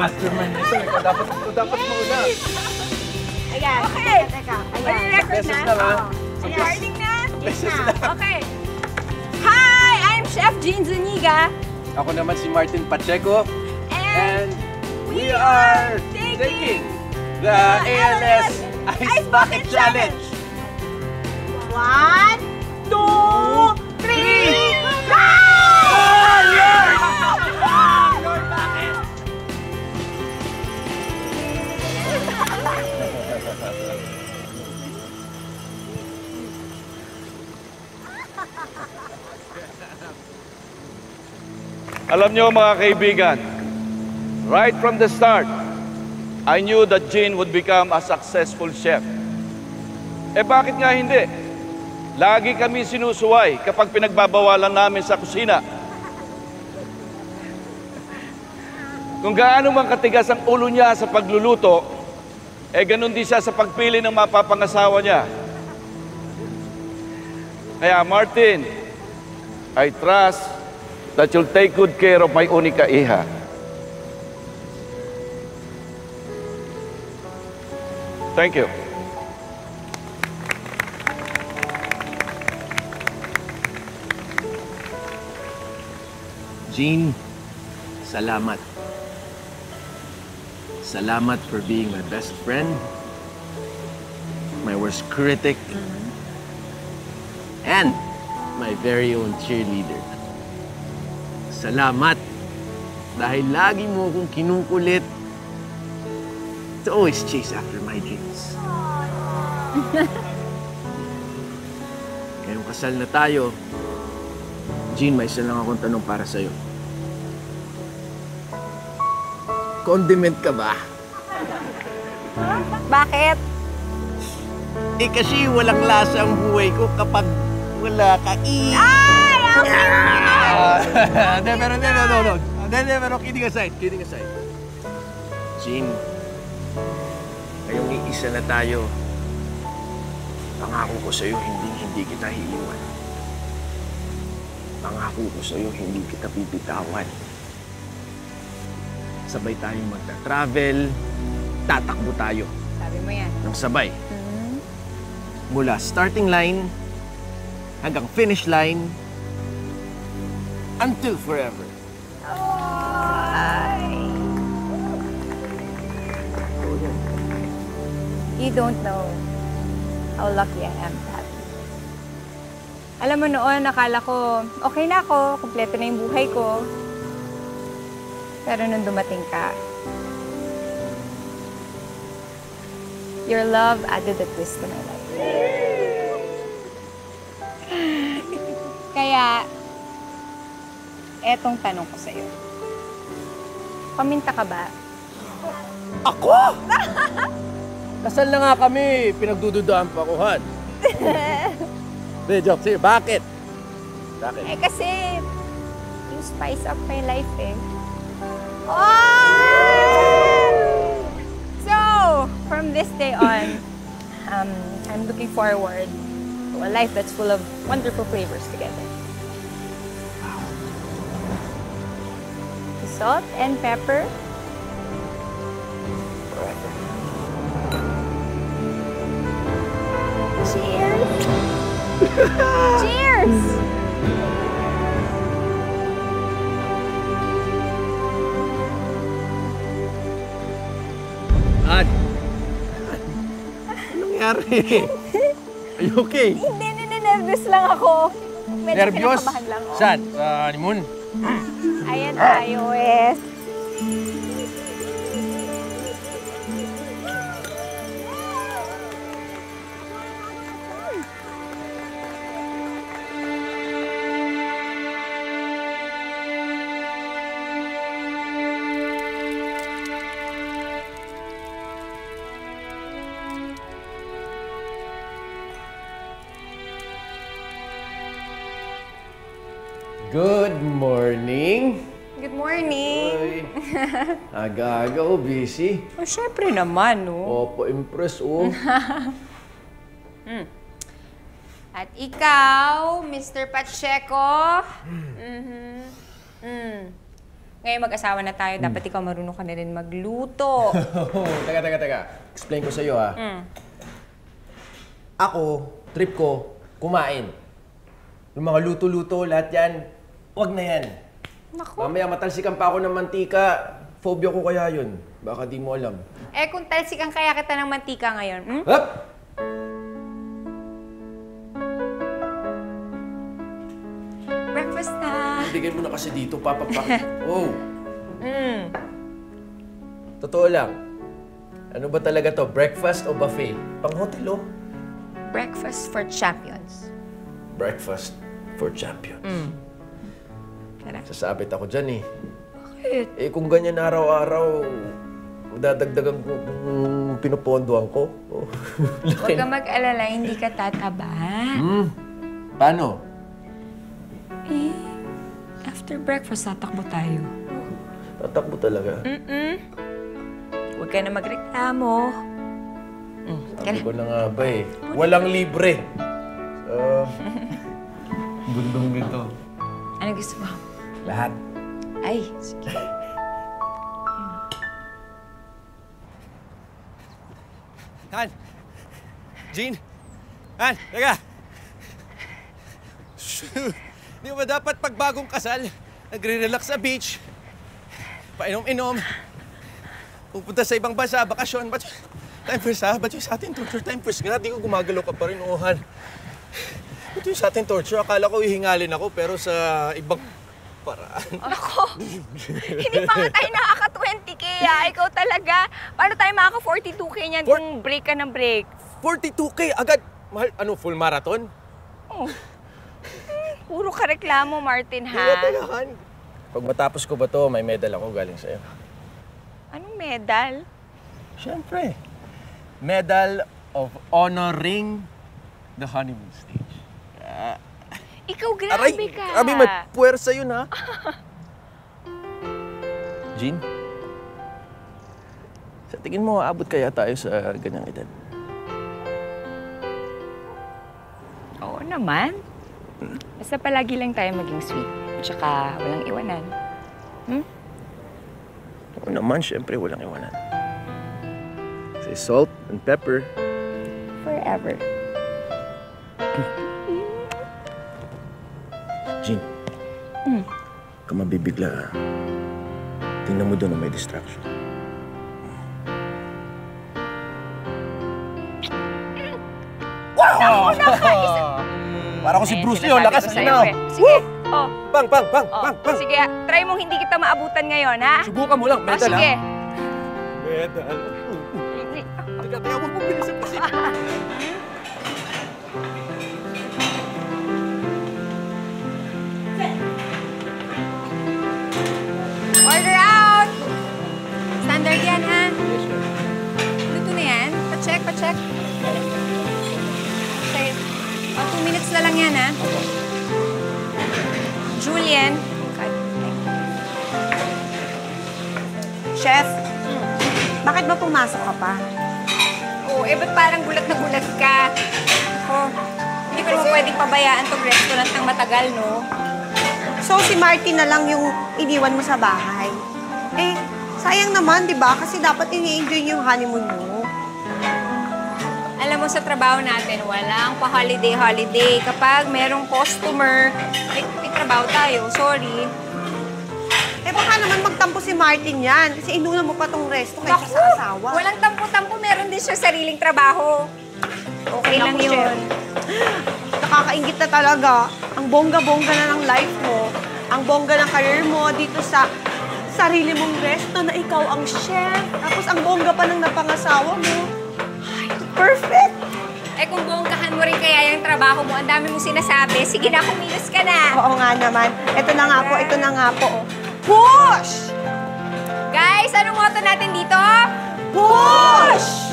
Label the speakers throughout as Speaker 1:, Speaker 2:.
Speaker 1: Mastermind nito. Ikaw dapat mauna.
Speaker 2: Ayan.
Speaker 3: Okay.
Speaker 2: Teka.
Speaker 3: May
Speaker 2: Ayan.
Speaker 3: record
Speaker 1: Beses
Speaker 3: na?
Speaker 1: na lang.
Speaker 3: Recording na?
Speaker 1: Beses na.
Speaker 3: Okay. Hi! I'm Chef Jean Zuniga.
Speaker 1: Ako naman si Martin Pacheco.
Speaker 3: And
Speaker 1: we are taking the ALS Ice Bucket Challenge.
Speaker 2: 1, 2, 3, go!
Speaker 4: Alam nyo mga kaibigan, right from the start, I knew that Jean would become a successful chef. Eh bakit nga hindi? Lagi kami sinusuway kapag pinagbabawalan namin sa kusina. Kung gaano man katigas ang ulo niya sa pagluluto, eh ganun din siya sa pagpili ng mapapangasawa niya. Kaya Martin, I trust that you'll take good care of my unika iha. Thank you.
Speaker 5: Jean, salamat. Salamat for being my best friend, my worst critic, and my very own cheerleader. Salamat dahil lagi mo akong kinukulit to always chase after my dreams. Ngayong kasal na tayo, Jean, may isa lang akong tanong para sa'yo. Condiment ka ba?
Speaker 3: Bakit?
Speaker 5: Eh kasi walang lasa ang buhay ko kapag wala ka.
Speaker 3: Ay! Ang
Speaker 5: Pero kidding aside. Jean, ngayong iisa na tayo, pangako ko sa'yo, hindi kita hiiwan. Pangako ko sa'yo, hindi kita pipitawan. Sabay tayong magta-travel, tatakbo tayo.
Speaker 3: Sabi mo yan.
Speaker 5: Nang sabay. Mula starting line hanggang finish line until forever.
Speaker 3: You don't know how lucky I am to have you. Alam mo noon, akala ko, okay na ako, kumpleto na yung buhay ko. Pero nung dumating ka, your love added a twist to my life. Kaya, etong tanong ko sa'yo. Paminta ka ba?
Speaker 5: Ako? Kasal na nga kami, pinagdududaan pa ko, Han. Joke, sige, bakit? Bakit?
Speaker 3: Eh kasi, you spice up my life eh. Oh! So, from this day on, I'm looking forward to a life that's full of wonderful flavors together. Salt and pepper.
Speaker 5: Forever.
Speaker 3: Cheers! Cheers!
Speaker 5: nangyari? Are you okay?
Speaker 3: Hindi, nervous lang ako. Medyo kinakabahan lang ako.
Speaker 5: Saan? Sa honeymoon?
Speaker 3: Ayan tayo, Wes.
Speaker 5: Good morning.
Speaker 3: Good morning.
Speaker 5: Hoy. Aga-aga, oh, busy.
Speaker 3: Oh, syempre naman, no?
Speaker 5: Opo, impress, oh.
Speaker 3: At ikaw, Mr. Pacheco. Ngayon mag-asawa na tayo, dapat ikaw marunong ka na rin magluto.
Speaker 5: Teka. Explain ko sa'yo, ha. Ako, trip ko, kumain. Yung mga luto-luto, lahat yan, wag na yan.
Speaker 3: Naku.
Speaker 5: Mamaya matalsikan pa ako ng mantika. Phobia ko kaya yun. Baka di mo alam.
Speaker 3: Eh, kung talsikan kaya kita ng mantika ngayon,
Speaker 5: Hop!
Speaker 3: breakfast na.
Speaker 5: Bigay mo na kasi dito, papapak. Oh. Totoo lang. Ano ba talaga to? Breakfast o buffet? Pang-hotel, oh.
Speaker 3: Breakfast for champions.
Speaker 5: Breakfast for champions.
Speaker 3: Tara.
Speaker 5: Sasabit ako dyan, eh.
Speaker 3: Bakit?
Speaker 5: Eh, kung ganyan araw-araw, dadagdagan ko kung pinupondohan ko. Oh.
Speaker 3: Huwag ka mag-alala, hindi ka tataba.
Speaker 5: Paano?
Speaker 3: Eh, after breakfast, tatakbo tayo.
Speaker 5: Tatakbo talaga.
Speaker 3: Huwag ka na magreklamo.
Speaker 5: Sabi ko na nga ba eh. Walang libre. Bundong nito.
Speaker 3: Ano gusto mo?
Speaker 5: Lahat.
Speaker 3: Ay, sige.
Speaker 5: Han! Jean! Han! Teka! Di ba dapat pag bagong kasal, nagre-relax sa beach, painom-inom, pupunta sa ibang bansa, bakasyon, ba't time first ha? Ba't yung sa atin torture time first nga? Di ko gumagalaw ka pa rin, Han. Ba't yung sa atin torture? Akala ko ihingalin ako, pero sa ibang paraan.
Speaker 3: Ako, hindi pa nga tayo nakaka-20K Ikaw talaga. Paano tayo makaka-42K niyan kung break ka ng break?
Speaker 5: 42K agad? Mahal, ano, full marathon?
Speaker 3: Oh. Puro ka reklamo, Martin, ha?
Speaker 5: Teka, Han. Pag matapos ko ba to, may medal ako galing sa'yo.
Speaker 3: Anong medal?
Speaker 5: Siyempre. Medal of honoring the honeymoon stage.
Speaker 3: Ikaw, grabe ka.
Speaker 5: Grabe, may puwersa yun, ha? Jean? Sa tingin mo, aabot kaya tayo sa ganyang edad?
Speaker 3: Oo naman. Basta palagi lang tayo maging sweet. Tsaka walang iwanan.
Speaker 5: Oo naman, siyempre, walang iwanan. Say salt and pepper.
Speaker 3: Forever.
Speaker 5: Jean, ka mabibigla, ha? Tingnan mo doon na may distraction. Wow! Para ko si Bruce Lee, oh, lakas
Speaker 3: sa'yo,
Speaker 5: na.
Speaker 3: Sige. Oh.
Speaker 5: Bang!
Speaker 3: Oh. Sige, try mong hindi kita maabutan ngayon, ha?
Speaker 5: Subukan mo lang, medal,
Speaker 3: sige.
Speaker 5: ha? Medal. Teka, huwag mo bilisan kasi.
Speaker 3: Order out! Standard yan, ha? Luto na yan? Pa-check. Okay. 2 minutes na lang yan, ha? Julian.
Speaker 2: Chef, bakit ba pumasok ka pa?
Speaker 3: Oh, ba't parang gulat na gulat ka? Oh, hindi ko naman pwedeng pabayaan tong restaurant ng matagal, no?
Speaker 2: So, si Martin na lang yung iniwan mo sa bahay. Eh, sayang naman, di ba? Kasi dapat ini-enjoy yung honeymoon mo.
Speaker 3: Alam mo, sa trabaho natin, walang pa-holiday-holiday. Kapag merong customer, may trabaho tayo. Sorry.
Speaker 2: Eh, baka naman magtampo si Martin yan. Kasi inuna mo pa tong resto kaysa sa asawa.
Speaker 3: Walang tampo-tampo. Meron din siya sariling trabaho. Okay lang
Speaker 2: Naku,
Speaker 3: yun.
Speaker 2: Chef. Nakakaingit na talaga. Ang bongga-bongga na ng life mo. Ang bongga ng career mo dito sa sarili mong resto na ikaw ang chef. Tapos ang bongga pa ng napangasawa mo. Ay, perfect!
Speaker 3: Eh kung bonggahan mo rin kaya yung trabaho mo, ang dami mong sinasabi, sige na, kumilos ka na.
Speaker 2: Oo nga naman. Ito na nga po, ito na nga po. Oh. Push!
Speaker 3: Guys, anong motto natin dito?
Speaker 2: Push!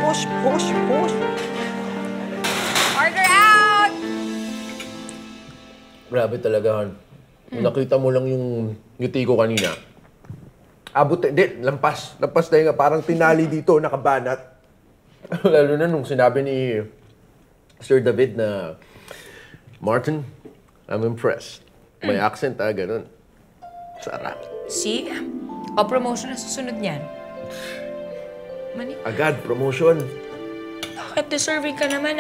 Speaker 2: Push, push, push.
Speaker 3: Order out!
Speaker 6: Grabe talaga, Han. Kung nakita mo lang yung ngiti ko kanina. Abot, hindi, lampas. Lampas na nga, parang tinali dito, nakabanat. Lalo na nung sinabi ni Sir David na, Martin, I'm impressed. May accent, ganun. Sarap.
Speaker 7: See? O promotion na susunod niyan. Mani,
Speaker 6: Agad, promotion.
Speaker 7: bakit deserving ka naman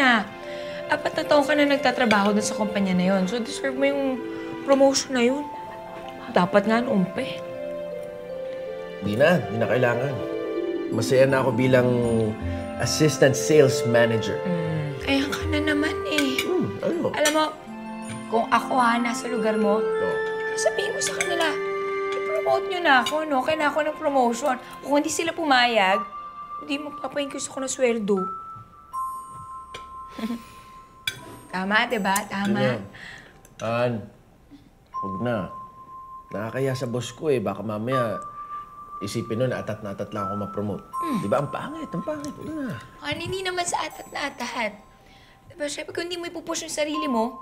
Speaker 7: Apat na taon ka na nagtatrabaho dun sa kumpanya na yon. So deserve mo yung promotion na yun. Dapat nga noong pa eh.
Speaker 6: Di na kailangan. Masaya na ako bilang assistant sales manager.
Speaker 7: Kaya ka na naman eh.
Speaker 6: Ano?
Speaker 7: Alam mo, kung ako nasa lugar mo,
Speaker 6: Oh.
Speaker 7: sabihin mo sa kanila, i-promote nyo na ako, no? Kaya na ako ng promotion. Kung hindi sila pumayag, hindi magpapa-increase ako ng sweldo. Tama, diba? Tama.
Speaker 6: Han, huwag na. Nakakaya sa boss ko Baka mamaya isipin nun na atat na atat lang ako ma-promote. Di ba? Ang pangit. Huwag na.
Speaker 7: Hindi naman sa atat na atahat. Diba, syempre, kung hindi mo ipupush yung sarili mo,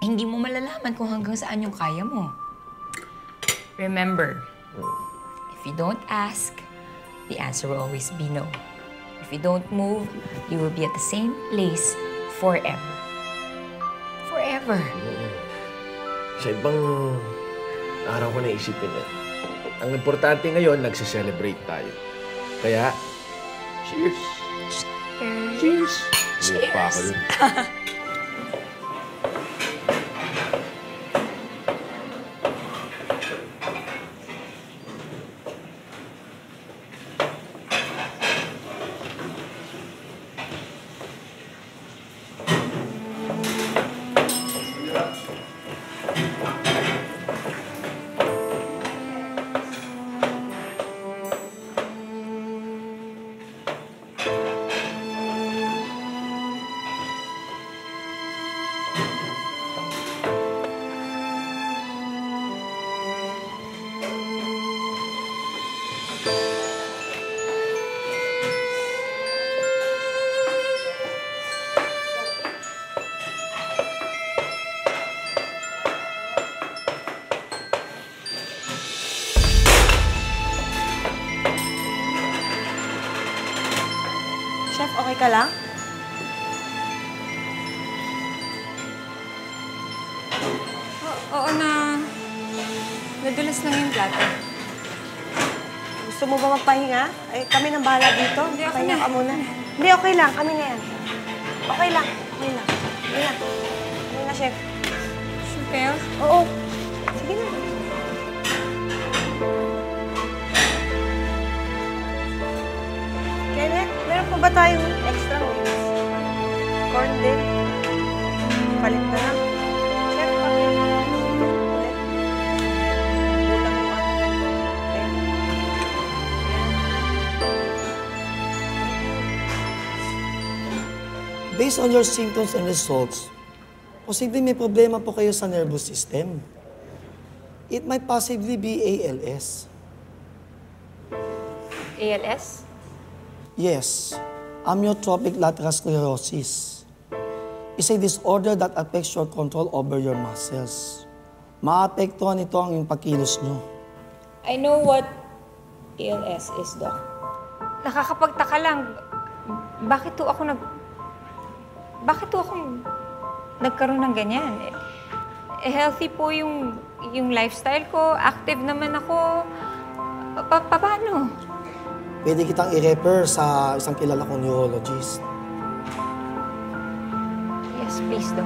Speaker 7: hindi mo malalaman kung hanggang saan yung kaya mo. Remember, if you don't ask, the answer will always be no. If you don't move, you will be at the same place forever. Forever.
Speaker 6: Sa ibang araw ko na isipin yan. Ang importante ngayon, nagse-celebrate tayo. Kaya, cheers! Cheers! Cheers! Pa ako dun.
Speaker 2: Chef, okay ka lang?
Speaker 3: Oo na. Nadulas lang yung plato.
Speaker 2: Gusto mo ba magpahinga? Ay, kami nang bahala dito.
Speaker 3: Hindi, ako
Speaker 2: Pahinga
Speaker 3: na.
Speaker 2: ka muna. Hindi, okay lang. Kami na yan. Okay lang. Okay lang. Okay lang. Okay na, chef.
Speaker 3: Sure?
Speaker 2: Oo. Sige na. Kenneth, meron pa ba tayong extra wings? Corn din. Palit na lang. Chef, palit. Ulit. Kulang yung ano. Okay.
Speaker 8: Based on your symptoms and results, posibleng may problema po kayo sa nervous system. It might possibly be ALS.
Speaker 3: ALS?
Speaker 8: Yes, amyotrophic lateral sclerosis. It's a disorder that affects your control over your muscles. Maapektuhan ito ang iyong pagkilos nyo.
Speaker 3: I know what ALS is, Doc. Nakakapagtaka lang, bakit to ako nagkaroon ng ganyan? Healthy po yung lifestyle ko, active naman ako. Paano?
Speaker 8: Pwede kitang i-refer sa isang kilala kong neurologist.
Speaker 3: Yes, please, Doc.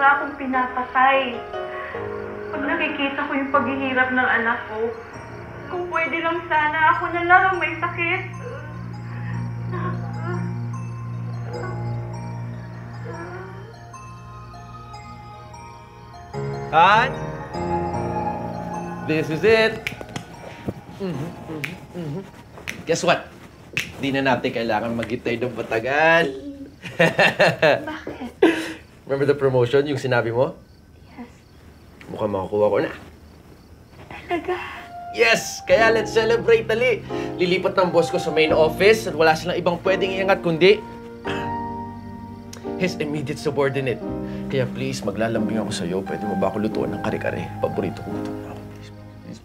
Speaker 9: para akong pinapatay. Pag nakikita ko yung paghihirap ng anak ko, kung pwede lang sana ako na lang ang may sakit.
Speaker 5: Han? This is it. Guess what? Di na natin kailangan maghintay ng matagal.
Speaker 9: Bakit?
Speaker 5: Remember the promotion, yung sinabi mo?
Speaker 9: Yes.
Speaker 5: Mukhang makakuha ko na.
Speaker 9: Talaga?
Speaker 5: Yes! Kaya let's celebrate, dali. Lilipat ng boss ko sa main office at wala silang ibang pwedeng iangat kundi his immediate subordinate. Kaya please, maglalambing ako sa'yo. Pwede mo ba ako lutuan ng kare-kare? Paborito ko luto na ako.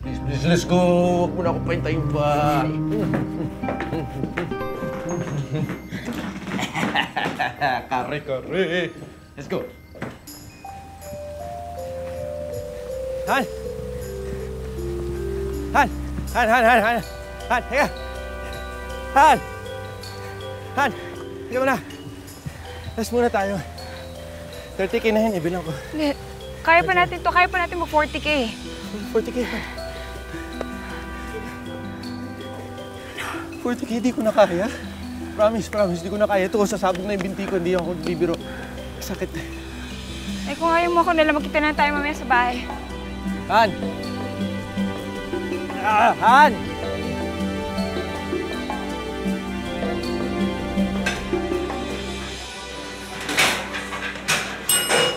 Speaker 5: Please, let's go! Huwag mo na ako pahintayin pa. Kare-kare! Let's go! Han! Han! Han! Teka! Han! Teka mo na! Last muna tayo. 30K na yun, ibilang ko.
Speaker 3: Hindi. Kaya pa natin to. Kaya pa natin mag-40K.
Speaker 5: 40K pa. 40K, di ko na kaya. Promise, di ko na kaya. Ito, sasabog na yung binti ko, hindi ako bibiro. Sakit.
Speaker 3: Eh kung ayaw mo ako nalang, magkita na tayo mamaya sa bahay.
Speaker 5: Han! Han!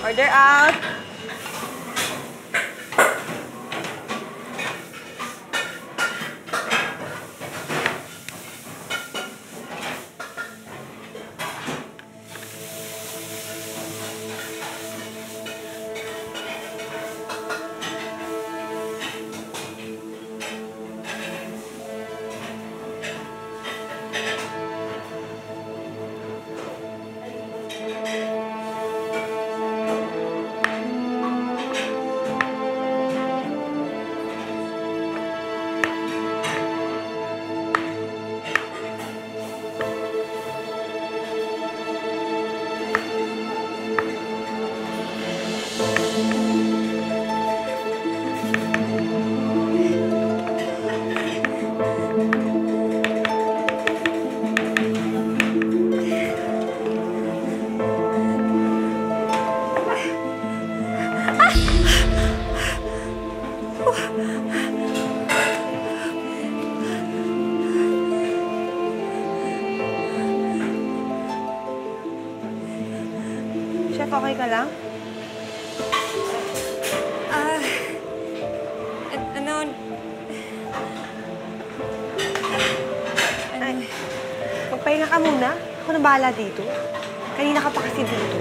Speaker 2: Order out. Chef, okay ka lang? Magpahinga ka muna. Ako na bahala dito. Kanina ka pa kasi dito.